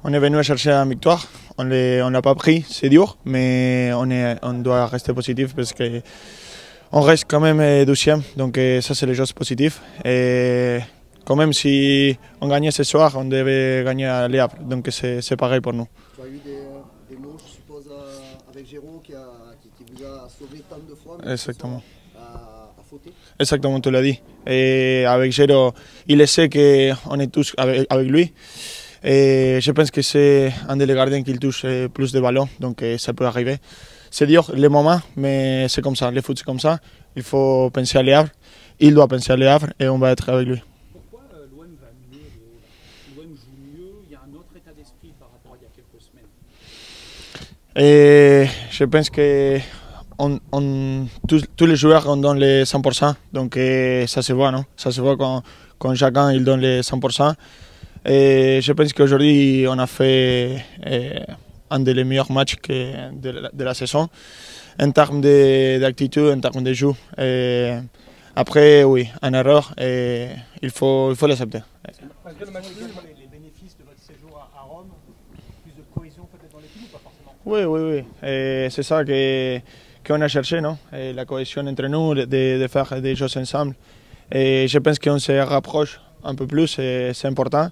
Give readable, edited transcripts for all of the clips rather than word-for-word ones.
On est venu chercher la victoire, on l'a pas pris, c'est dur, mais on doit rester positif parce qu'on reste quand même 12e, donc ça c'est les choses positives. Et quand même si on gagnait ce soir, on devait gagner à Le Havre, donc c'est pareil pour nous. Tu as eu des mots, je suppose, avec Géraud qui vous a sauvé tant de fois. Exactement. À fauter. Exactement, tu l'as dit. Et avec Géraud, il sait qu'on est tous avec lui. Et je pense que c'est un des gardiens qui touche plus de ballons, donc ça peut arriver. C'est dur le moment, mais c'est comme ça, le foot c'est comme ça. Il faut penser à Le Havre, il doit penser à Le Havre et on va être avec lui. Pourquoi l'OM va mieux, l'OM joue mieux, il y a un autre état d'esprit par rapport à il y a quelques semaines? Et je pense que tous les joueurs ont donné les 100%, donc ça se voit, non? Ça se voit quand chacun il donne les 100%. Et je pense qu'aujourd'hui, on a fait un des meilleurs matchs de la saison en termes d'attitude, en termes de jeu. Et après, oui, une erreur, et il faut l'accepter. Malgré le match nul, les bénéfices de votre séjour à Rome, plus de cohésion peut-être dans l'équipe ou pas forcément? Oui. C'est ça qu'on a cherché, non? Et la cohésion entre nous, de faire des choses ensemble. Et je pense qu'on se rapproche un peu plus, c'est important.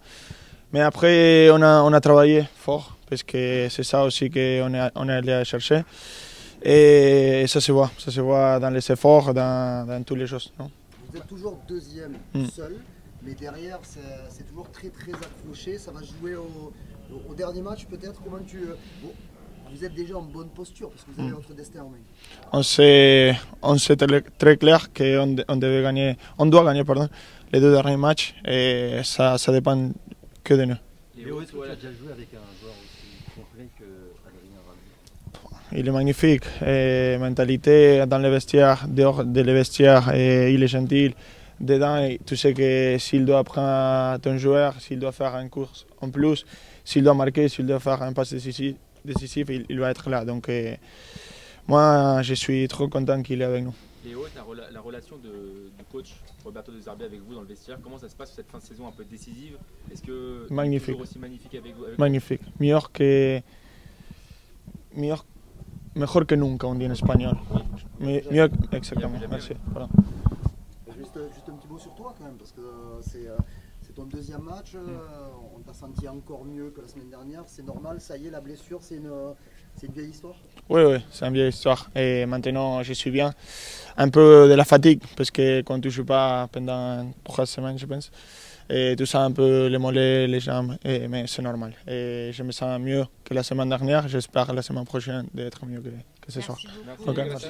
Mais après, on a travaillé fort, parce que c'est ça aussi qu'on est allé chercher. Et ça se voit dans les efforts, dans toutes les choses. Non? Vous êtes toujours deuxième seul, mais derrière c'est toujours très accroché. Ça va jouer au dernier match peut-être. Comment vous êtes déjà en bonne posture parce que vous avez votre destin en main. On sait très clair qu'on doit gagner les deux derniers matchs et ça dépend que de nous. Léo, est-ce que tu as déjà joué avec un joueur aussi complet qu'Adrien Rabiot? Il est magnifique, mentalité dans le vestiaire, dehors de le vestiaire, il est gentil. Dedans, tu sais que s'il doit prendre ton joueur, s'il doit faire une course en plus, s'il doit marquer, s'il doit faire un passe décisif, il va être là. Donc moi, je suis trop content qu'il est avec nous. Léo, la relation du coach Roberto De Zerbi avec vous dans le vestiaire, comment ça se passe cette fin de saison un peu décisive? Est-ce que magnifique. toujours aussi magnifique avec vous? Magnifique, mejor que nunca, on dit en espagnol. Mieux, exactement, merci. Voilà. Juste un petit mot sur toi quand même, parce que c'est ton deuxième match, on t'a senti encore mieux que la semaine dernière, c'est normal, ça y est, la blessure, c'est une vieille histoire? Oui, c'est une vieille histoire. Et maintenant, je suis bien. Un peu de la fatigue, parce que quand tu ne joues pas pendant 3 semaines, je pense, et tu sens un peu les mollets, les jambes, mais c'est normal. Et je me sens mieux que la semaine dernière. J'espère la semaine prochaine d'être mieux que ce soir. Merci. Merci.